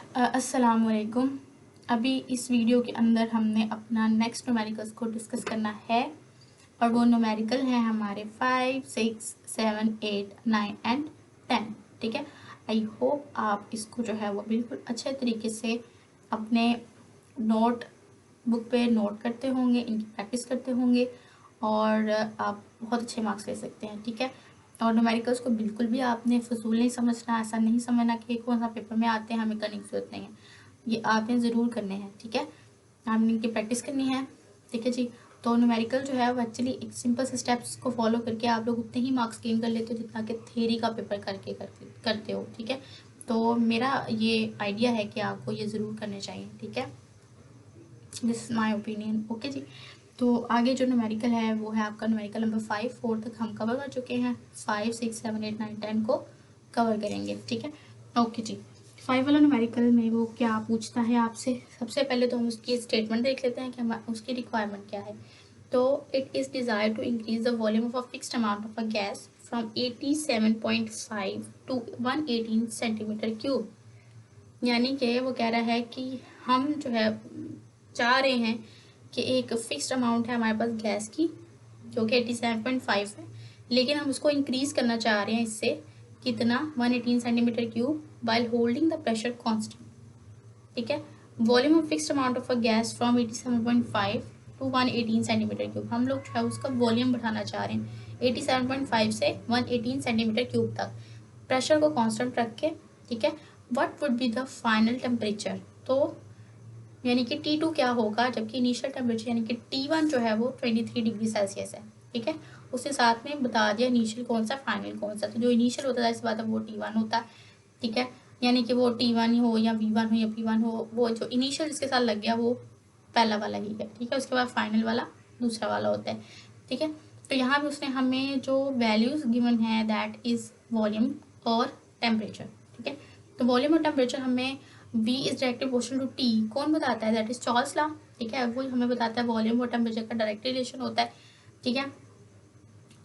अस्सलाम वालेकुम। अभी इस वीडियो के अंदर हमने अपना नेक्स्ट न्यूमेरिकल्स को डिस्कस करना है और वो न्यूमेरिकल हैं हमारे 5, 6, 7, 8, 9 एंड 10। ठीक है, आई होप आप इसको जो है वो बिल्कुल अच्छे तरीके से अपने नोट बुक पे नोट करते होंगे, इनकी प्रैक्टिस करते होंगे और आप बहुत अच्छे मार्क्स ले सकते हैं। ठीक है, और न्यूमेरिकल्स को बिल्कुल भी आपने फजूल नहीं समझना, ऐसा नहीं समझना कि कौन सा पेपर में आते हैं हमें करने की जरूरत नहीं है, ये आपने ज़रूर करने हैं। ठीक है, आपने इनकी प्रैक्टिस करनी है। ठीक है जी, तो न्यूमेरिकल जो है वो एक्चुअली एक सिंपल से स्टेप्स को फॉलो करके आप लोग उतने ही मार्क्स गेन कर लेते हो जितना कि थ्योरी का पेपर करते हो। ठीक है, तो मेरा ये आइडिया है कि आपको ये ज़रूर करने चाहिए। ठीक है, this is my opinion. Okay जी, तो आगे जो न्यूमेरिकल है वो है आपका न्यूमेरिकल नंबर 5। 4 तक हम कवर कर चुके हैं, 5, 6, 7, 8, 9, 10 को कवर करेंगे। ठीक है, ओके जी। 5 वाला न्यूमेरिकल में वो क्या पूछता है आपसे, सबसे पहले तो हम उसकी स्टेटमेंट देख लेते हैं कि हम उसकी रिक्वायरमेंट क्या है। तो it is desire to increase the volume of a fixed amount of a gas from 87.5 to 118 centimetre cube. यानी कि वो कह रहा है कि हम जो है चाह रहे हैं कि एक फ़िक्स्ड अमाउंट है हमारे पास गैस की जो कि 87.5 है, लेकिन हम उसको इंक्रीज़ करना चाह रहे हैं इससे कितना 118 centimetre cube while holding the pressure constant. ठीक है, volume of fixed amount of a gas from 87.5 to 118 centimetre cube. हम लोग जो है उसका वॉल्यूम बढ़ाना चाह रहे हैं 87.5 से 118 सेंटीमीटर क्यूब तक, प्रेशर को कांस्टेंट रख के। ठीक है, what would be the final temperature, तो यानी कि T2 क्या होगा, जबकि इनिशियल टेम्परेचर यानी कि T1 जो है वो 23 डिग्री सेल्सियस है। ठीक है, उसके साथ में बता दिया इनिशियल कौन सा फाइनल कौन सा, तो जो इनिशियल होता है इस बात है वो T1 होता है। ठीक है, यानी कि वो T1 हो या V1 हो या P1 हो, वो जो इनिशियल जिसके साथ लग गया वो पहला वाला ही है। ठीक है, उसके बाद फाइनल वाला दूसरा वाला होता है। ठीक है, तो यहाँ भी उसने हमें जो वैल्यूज गिवन है दैट इज वॉल्यूम और टेम्परेचर। ठीक है, तो वॉल्यूम और टेम्परेचर हमें V is directly proportional to T कौन बताता है, दैट इज चार्ल्स लॉ। ठीक है, वो हमें बताता है वॉल्यूम और टेम्परेचर का डायरेक्ट रिलेशन होता है। ठीक है,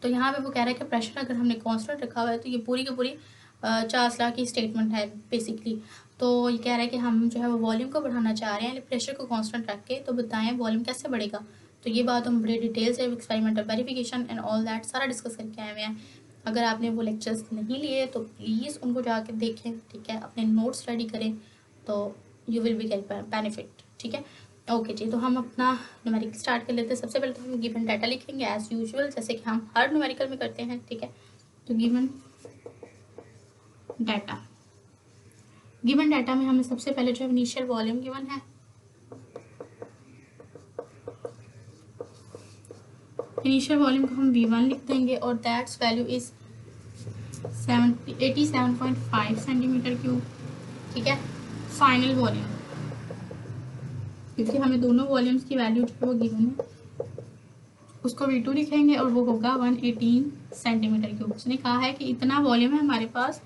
तो यहाँ पे वो कह रहा है कि प्रेशर अगर हमने कांस्टेंट रखा हुआ है तो ये पूरी की पूरी चार्ल्स लॉ की स्टेटमेंट है बेसिकली। तो ये कह रहा है कि हम जो है वो वॉल्यूम को बढ़ाना चाह रहे हैं प्रेशर को कांस्टेंट रख के, तो बताएं वॉल्यूम कैसे बढ़ेगा। तो ये बात हम बड़े डिटेल से experimental verification and all that सारा डिस्कस करके आए हुए हैं। अगर आपने वो लेक्चर्स नहीं लिए तो प्लीज़ उनको जाकर देखें। ठीक है, अपने नोट्स रेडी करें तो you will be get benefit. ठीक है, ओके जी, तो हम अपना न्यूमेरिकल स्टार्ट कर लेते हैं। सबसे पहले तो हम गिवन डाटा लिखेंगे एज यूजुअल, जैसे कि हम हर न्यूमेरिकल में करते हैं। ठीक है, तो गिवन डाटा में हमें सबसे पहले जो इनिशियल वॉल्यूम गिवन है, इनिशियल वॉल्यूम को हम V1 लिख देंगे और that's value is 87.5 centimetre cube. ठीक है, फाइनल वॉल्यूम, क्योंकि हमें दोनों वॉल्यूम्स की वैल्यू जो है वो गिवन है, उसको V2 लिखेंगे और वो होगा 118 सेंटीमीटर क्यूब। उसने कहा है कि इतना वॉल्यूम है हमारे पास,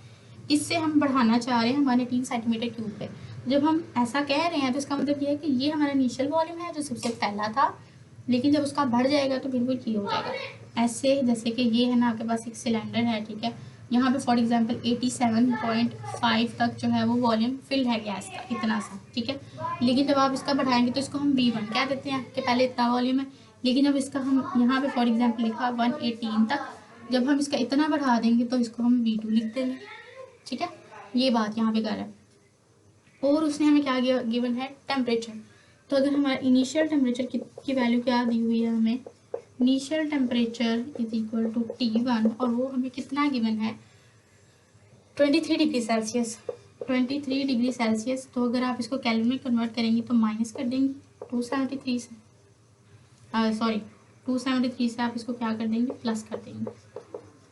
इससे हम बढ़ाना चाह रहे हैं 118 सेंटीमीटर क्यूब पे। जब हम ऐसा कह रहे हैं तो इसका मतलब ये है कि ये हमारा इनिशियल वॉल्यूम है जो सबसे पहला था, लेकिन जब उसका बढ़ जाएगा तो बिल्कुल ये हो जाएगा ऐसे, जैसे कि ये है ना आपके पास एक सिलेंडर है। ठीक है, यहाँ पे फॉर एग्जांपल 87.5 तक जो है वो वॉल्यूम फिल है गैस का, इतना सा। ठीक है, लेकिन जब आप इसका बढ़ाएंगे तो इसको हम V1 कह देते हैं कि पहले इतना वॉल्यूम है, लेकिन जब इसका हम यहाँ पे फॉर एग्जांपल लिखा 118 तक, जब हम इसका इतना बढ़ा देंगे तो इसको हम V2 लिख देंगे। ठीक है, ये बात यहाँ पे कर रहा है। और उसने हमें क्या गिवन है, टेम्परेचर। तो अगर हमारा इनिशियल टेम्परेचर की वैल्यू क्या दी हुई है हमें, initial temperature is equal to T1 और वो हमें कितना गिवन है 23 डिग्री सेल्सियस। 23 डिग्री सेल्सियस, तो अगर आप इसको केल्विन में कन्वर्ट करेंगे तो माइनस कर देंगे 273 से, सॉरी 273 से आप इसको क्या कर देंगे, प्लस कर देंगे।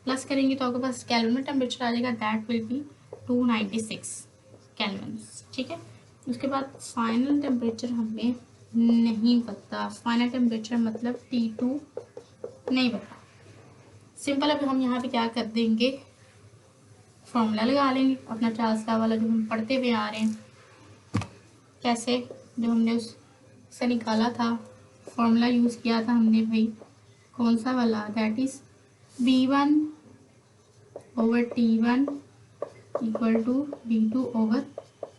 प्लस करेंगे तो आपके पास केल्विन में टेम्परेचर आ जाएगा, दैट विल बी 296 केल्विन। ठीक है, उसके बाद फाइनल टेम्परेचर हमें नहीं पता, फाइनल टेम्परेचर मतलब T2 नहीं पता। सिंपल, अब हम यहाँ पे क्या कर देंगे, फॉर्मूला लगा लेंगे अपना चार्ल्स लॉ वाला जो हम पढ़ते हुए आ रहे हैं। कैसे, जो हमने उससे निकाला था, फॉर्मूला यूज़ किया था हमने भाई, कौन सा वाला, that is V1 over T1 equal to V2 over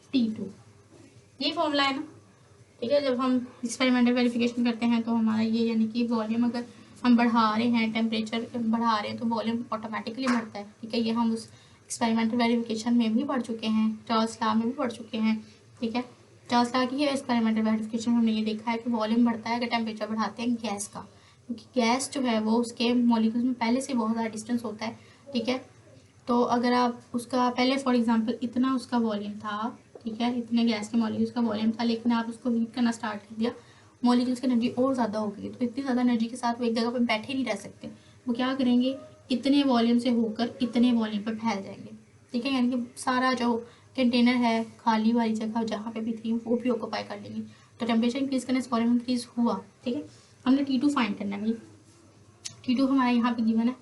T2। Formula है ना, ठीक है। जब हम एक्सपेरिमेंटल वेरिफिकेशन करते हैं तो हमारा ये यानी कि वॉल्यूम अगर हम बढ़ा रहे हैं, टेम्परेचर बढ़ा रहे हैं, तो वॉल्यूम ऑटोमेटिकली बढ़ता है, ठीक है। ये हम उस एक्सपेरिमेंटल वेरिफिकेशन में भी पढ़ चुके हैं, चार्ल्स लॉ में भी पढ़ चुके हैं, ठीक है। चार्ल्स लॉ की एक्सपेरिमेंटल वेरिफिकेशन में हमने ये देखा है कि वॉल्यूम बढ़ता है अगर टेम्परेचर बढ़ाते हैं गैस का, क्योंकि गैस जो है वो उसके मॉलिक्यूल्स में पहले से बहुत ज़्यादा डिस्टेंस होता है, ठीक है। तो अगर आप उसका पहले फॉर एग्जांपल इतना उसका वॉल्यूम था, ठीक है, इतने गैस के मॉलिक्यूल्स का वॉल्यूम था, लेकिन आप उसको हीट करना स्टार्ट कर दिया, मॉलिक्यूल्स की एनर्जी और ज़्यादा हो गई, तो इतनी ज़्यादा एनर्जी के साथ वो एक जगह पर बैठे नहीं रह सकते, वो क्या करेंगे, इतने वॉल्यूम से होकर इतने वॉल्यूम पर फैल जाएंगे, ठीक है। यानी कि सारा जो कंटेनर है, खाली वाली जगह जहाँ पे भी थी वो भी ऑक्यूपाई कर लेंगे। तो टेम्परेचर इंक्रीज करने से वॉल्यूम इंक्रीज हुआ, ठीक है। हमने T2 फाइंड करना है भाई, T2 हमारा यहाँ पे गिवन है,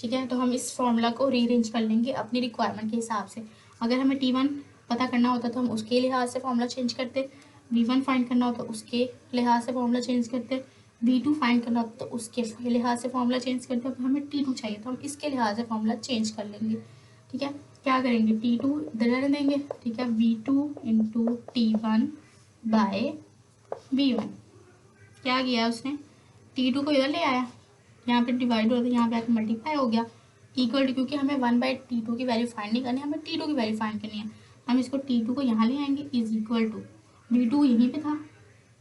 ठीक है। तो हम इस फॉर्मूला को रीअरेंज कर लेंगे अपनी रिक्वायरमेंट के हिसाब से। अगर हमें T1 पता करना होता तो हम उसके लिहाज से फॉर्मूला चेंज करते, V1 फाइंड करना होता तो उसके लिहाज से फॉर्मूला चेंज करते, V2 फाइंड करना होता तो उसके लिहाज से फॉर्मूला चेंज करते। अब हमें T2 चाहिए तो हम इसके लिहाज से फॉर्मूला चेंज कर लेंगे, ठीक है। क्या करेंगे, T2 इधर रहने देंगे, ठीक है, V2 into T1 bye V1। क्या किया उसने, T2 को इधर ले आया, यहाँ पे डिवाइड हो रहा था, यहाँ पे आकर मल्टीप्लाई हो गया, इक्वल टू, क्योंकि हमें 1/T2 की वैल्यू फाइंड नहीं करनी, हमें T2 की वैल्यू फाइंड करनी है। हम इसको T2 को यहाँ ले आएंगे, इज इक्वल टू V2 यहीं पे था,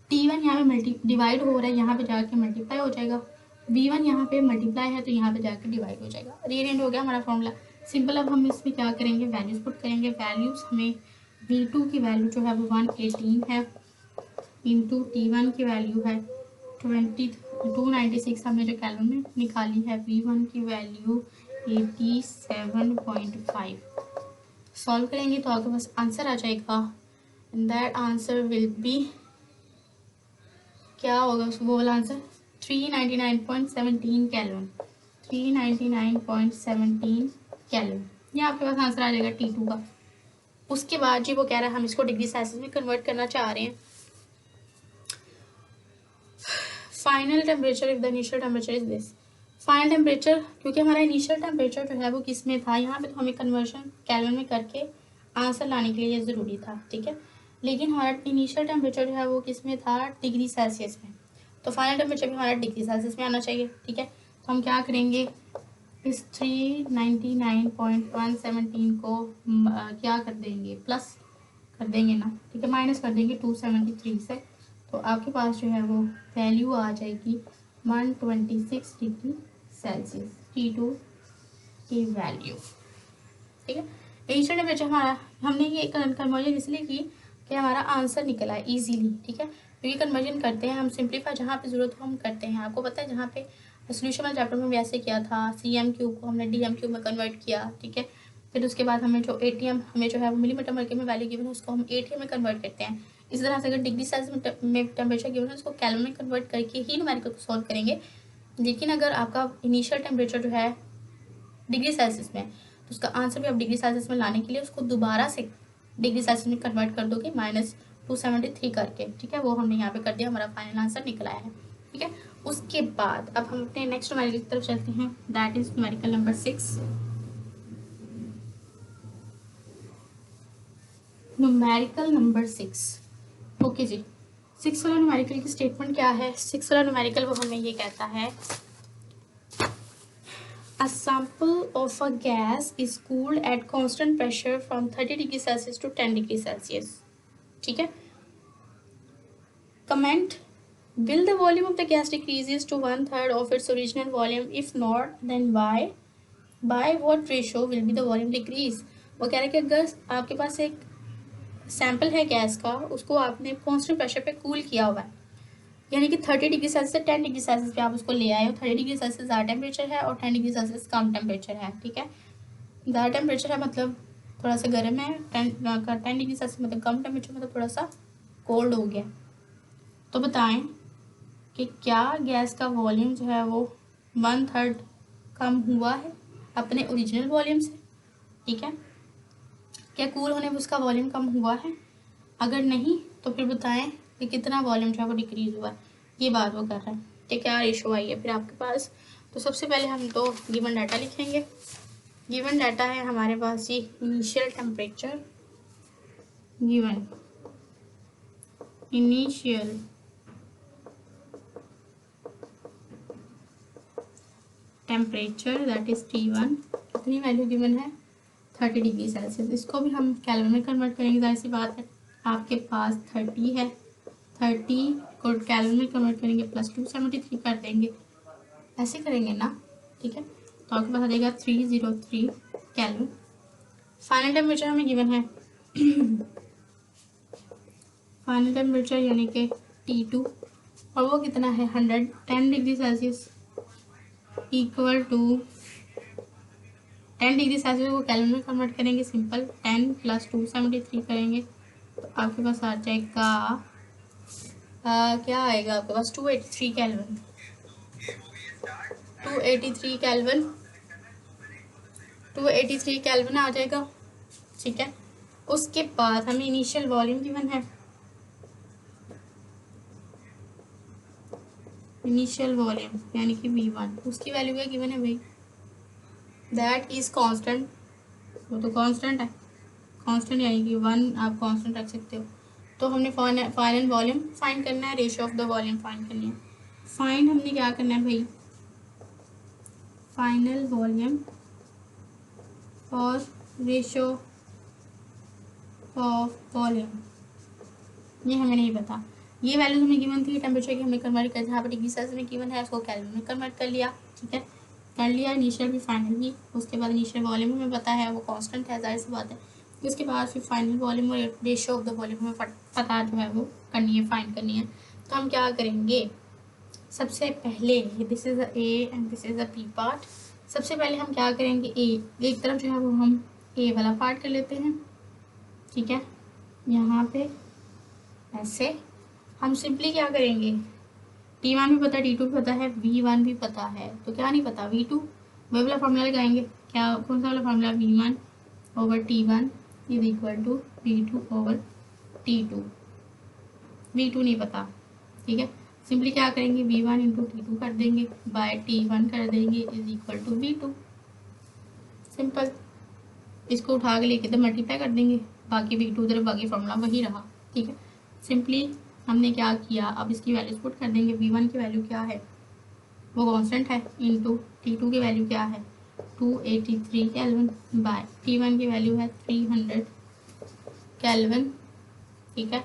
T1 यहाँ पे डिवाइड हो रहा है, यहाँ पे जाके मल्टीप्लाई हो जाएगा, V1 यहाँ पे मल्टीप्लाई है तो यहाँ पे जाके डिवाइड हो जाएगा, रीअरेंज हो गया हमारा फॉर्मूला सिंपल। अब हम इसमें क्या करेंगे, वैल्यूज पुट करेंगे। वैल्यूज हमें V2 की वैल्यू जो है वो 118 है, इंटू T1 की वैल्यू है 296 हमने जो कैलोरी में निकाली है, V1 की वैल्यू 87.5। सॉल्व करेंगे तो आपके पास आंसर आ जाएगा, and that answer will be, क्या होगा वो वाला आंसर, 399.17 कैलोरी, 399.17 कैलोरी, ये आपके पास आंसर आ जाएगा T2 का। उसके बाद जी वो कह रहा है हम इसको डिग्री सेल्सियस में कन्वर्ट करना चाह रहे हैं। Final temperature if the initial temperature is this, final temperature, क्योंकि हमारा इनिशियल टेम्परेचर जो है वो किस में था, यहाँ पे तो हमें कन्वर्शन केल्विन में करके आंसर लाने के लिए ये ज़रूरी था, ठीक है। लेकिन हमारा इनिशियल टेम्परेचर जो है वो किस में था, डिग्री सेल्सियस में, तो फाइनल टेम्परेचर भी हमारा डिग्री सेल्सियस में आना चाहिए, ठीक है। तो हम क्या करेंगे, इस 399.117 को क्या कर देंगे, प्लस कर देंगे ना, ठीक है, माइनस कर देंगे 273 से, तो आपके पास जो है वो वैल्यू आ जाएगी 126 डिग्री सेल्सियस, T2 की वैल्यू, ठीक है। इनिशियल टेम्परेचर हमारा, हमने ये कन्वर्जन इसलिए की कि हमारा आंसर निकला है ईजीली, ठीक है। क्योंकि कन्वर्जन करते हैं हम, सिंप्लीफाई जहाँ पे ज़रूरत हो हम करते हैं। आपको पता है जहाँ पे सोल्यूशन वाले चैप्टर में भी ऐसे किया था, CM3 को हमने DMQ में कन्वर्ट किया, ठीक है। फिर उसके बाद हमें जो ATM हमें जो है वो मिलीमीटर मर्क्यूरी में वैल्यू गिवन है उसको हम ATM में कन्वर्ट करते हैं। इस तरह से अगर डिग्री सेल्सियस में टेम्परेचर गिवन है उसको कैलोरी में कन्वर्ट करके ही न्यूमेरिकल को सॉल्व करेंगे। लेकिन अगर आपका इनिशियल टेम्परेचर जो है डिग्री सेल्सियस में, तो उसका आंसर भी आप डिग्री सेल्सियस में लाने के लिए उसको दोबारा से डिग्री सेल्सियस में कन्वर्ट कर दोगे -273 करके, ठीक है। वो हमने यहाँ पे कर दिया, हमारा फाइनल आंसर निकल आया है, ठीक है। उसके बाद अब हम अपने नेक्स्ट न्यूमेरिकल की तरफ चलते हैं, that is numerical number 6। Numerical number 6, okay जी। 6 वाला न्यूमेरिकल की स्टेटमेंट क्या है, 6 वाला न्यूमेरिकल वो हमें ये कहता है, a sample of a gas is cooled at constant pressure from 30 degree Celsius to 10 degree Celsius, ठीक है। Comment, will the volume of the gas decreases to 1/3 of its original volume? If not, then why? By what ratio will be the volume decrease? वो कह रहे हैं कि अगर आपके पास एक सैम्पल है गैस का, उसको आपने कॉन्स्टेंट प्रेशर पे कूल किया हुआ है, यानी कि 30 डिग्री सेल्सियस से 10 डिग्री सेल्सियस पे आप उसको ले आए हो। 30 डिग्री सेल्सियस ज़्यादा टेम्परेचर है और 10 डिग्री सेल्सियस कम टेम्परेचर है, ठीक है। ज़्यादा टेम्परेचर है मतलब थोड़ा सा गर्म है, 10 डिग्री सेल्सियस मतलब कम टेम्परेचर मतलब थोड़ा सा कोल्ड हो गया। तो बताएं कि क्या गैस का वॉल्यूम जो है वो 1/3 कम हुआ है अपने ओरिजिनल वॉल्यूम से, ठीक है। क्या कूल होने पर उसका वॉल्यूम कम हुआ है, अगर नहीं तो फिर बताएं कि कितना वॉल्यूम जो है वो डिक्रीज हुआ है, ये बात वो कर रहा है, ठीक है। क्या रेशो आई है फिर आपके पास, तो सबसे पहले हम तो गिवन डाटा लिखेंगे। गिवन डाटा है हमारे पास जी, initial temperature given, initial temperature that is T1, कितनी वैल्यू गिवन है 30 डिग्री सेल्सियस। इसको भी हम केल्विन में कन्वर्ट करेंगे, जाहिर सी बात है आपके पास 30 है, 30 को केल्विन में कन्वर्ट करेंगे प्लस 273 कर देंगे, ऐसे करेंगे ना, ठीक है। तो आपके पास आ जाएगा 303 केल्विन। फाइनल टेम्परेचर हमें गिवन है फाइनल टेम्परेचर यानी कि T2, और वो कितना है 110 degree Celsius, equal to 10 degree Celsius को केल्विन में कन्वर्ट करेंगे, सिंपल 10 प्लस 273 करेंगे तो आपके पास आ जाएगा क्या आएगा आपके पास 283 केल्विन, 283 केल्विन, 283 केल्विन आ जाएगा, ठीक है। उसके बाद हमें इनिशियल वॉल्यूम गिवन है, इनिशियल वॉल्यूम यानी कि V1, उसकी वैल्यू क्या गिवन है भाई, दैट इज कांस्टेंट, वो तो कांस्टेंट है, कांस्टेंट यानी कि 1 आप कांस्टेंट रख सकते हो। तो हमने फाइनल वॉल्यूम फाइंड करना है, ratio of the volume find करनी है। फाइंड हमने क्या करना है भाई, फाइनल वॉल्यूम और रेशियो ऑफ वॉल्यूम, ये हमें नहीं पता। ये वैल्यूज हमें गिवन थी टेम्परेचर की, हमने कन्वर्ट कर, जहाँ पर डिग्री सेल्सियस में गिवन है उसको केल्विन में कन्वर्ट कर लिया, ठीक है, कर लिया इनिशियल भी फाइनल भी। उसके बाद इनिशियल वॉल्यूम हमें पता है वो कांस्टेंट है, जाहिर सी बात है। उसके बाद फिर फाइनल वॉल्यूम और रेशियो ऑफ द वॉल्यूम हमें पता जो है वो करनी है, फाइंड करनी है। तो हम क्या करेंगे, सबसे पहले this is a A and this is a B part. सबसे पहले हम क्या करेंगे, ए एक तरफ जो है वो हम ए वाला पार्ट कर लेते हैं, ठीक है। यहाँ पे ऐसे हम सिंपली क्या करेंगे, T1 भी पता है, T2 भी पता है, V1 भी पता है, तो क्या नहीं पता V2, वही वाला फॉर्मूला लगाएंगे। क्या, कौन सा वाला formula, V1 over T1 is equal to V2 over T2। V2 नहीं पता, ठीक है, सिंपली क्या करेंगे V1 इंटू T2 कर देंगे बाय T1 कर देंगे is equal to V2, simple. इसको उठा के लेके तो मल्टीप्लाई कर देंगे, बाकी V2 उधर, बाकी फॉर्मूला वही रहा, ठीक है। सिंपली हमने क्या किया, अब इसकी वैल्यूज पुट कर देंगे। V1 की वैल्यू क्या है, वो कांस्टेंट है, इंटू T2 की वैल्यू क्या है 283 केल्विन बाय T1 की वैल्यू है 300 केल्विन, ठीक है।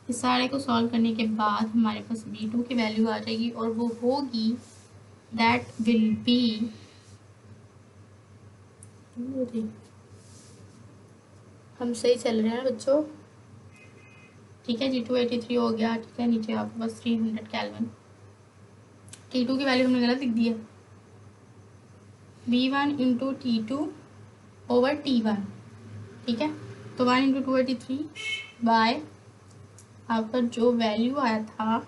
इस सारे को सॉल्व करने के बाद हमारे पास V2 की वैल्यू आ जाएगी और वो होगी दैट विल बी, हम सही चल रहे हैं बच्चों, ठीक है जी, 283 हो गया, ठीक है। नीचे आपके पास 300 केल्विन, T2 की वैल्यू हमने गलत लिख दी है, V1 into T2 over T1, ठीक है। तो 1 इंटू 283 बाय आपका जो वैल्यू आया था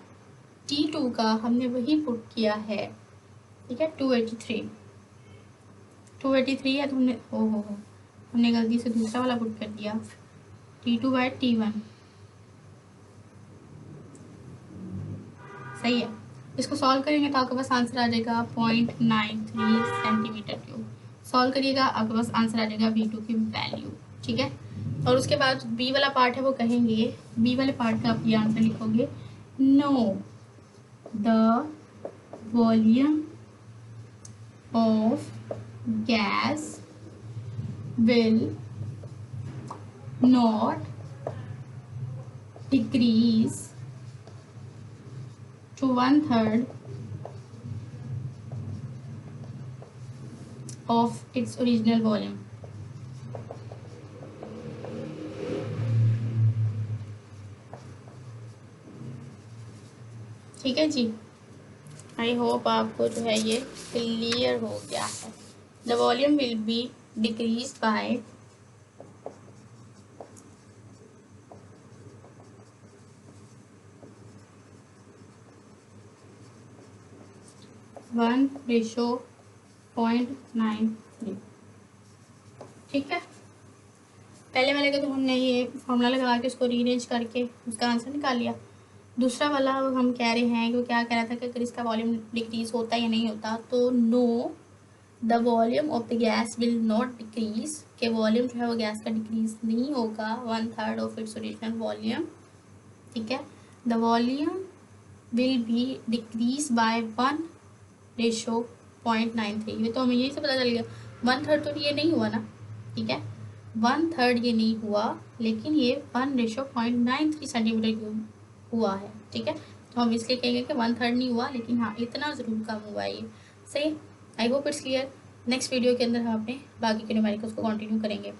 T2 का हमने वही पुट किया है, ठीक है, 283 है तो हमने हमने गलती से दूसरा वाला पुट कर दिया, T2 बाय T1, सही है। इसको सॉल्व करेंगे तो आपके पास आंसर आ जाएगा 0.93 सेंटीमीटर क्यूब। सॉल्व करिएगा, आपके पास आंसर आ जाएगा V2 की वैल्यू, ठीक है। और उसके बाद बी वाला पार्ट है वो कहेंगे, बी वाले पार्ट का आप ये आंसर लिखोगे, know the volume of gas will not decrease to 1/3 of its original volume। ठीक है जी, आई होप आपको जो है ये क्लियर हो गया है। The volume will be decrease by 1:0.93, ठीक है। पहले वाले का तो हमने ये फॉर्मूला लगा के उसको रीअरेंज करके उसका आंसर निकाल लिया। दूसरा वाला हम कह रहे हैं कि क्या कह रहा था कि अगर इसका वॉल्यूम डिक्रीज होता या नहीं होता, तो know the volume of the gas will not decrease, के वॉल्यूम जो है वो गैस का डिक्रीज नहीं होगा 1/3 ऑफ इट्स ओरिजिनल वॉल्यूम, ठीक है, the volume will be decrease by 1:0.93। ये तो हमें यही से पता चल गया। 1/3 तो ये नहीं हुआ ना, ठीक है, 1/3 ये नहीं हुआ, लेकिन ये 1:0.93 सेंटीमीटर क्यूब हुआ है, ठीक है। तो हम इसलिए कहेंगे कि 1/3 नहीं हुआ, लेकिन हाँ इतना ज़रूर कम हुआ है ये। सही, I hope it's clear. Next video के अंदर हम अपने बाकी के न्यूमेरिकल्स को कंटिन्यू करेंगे।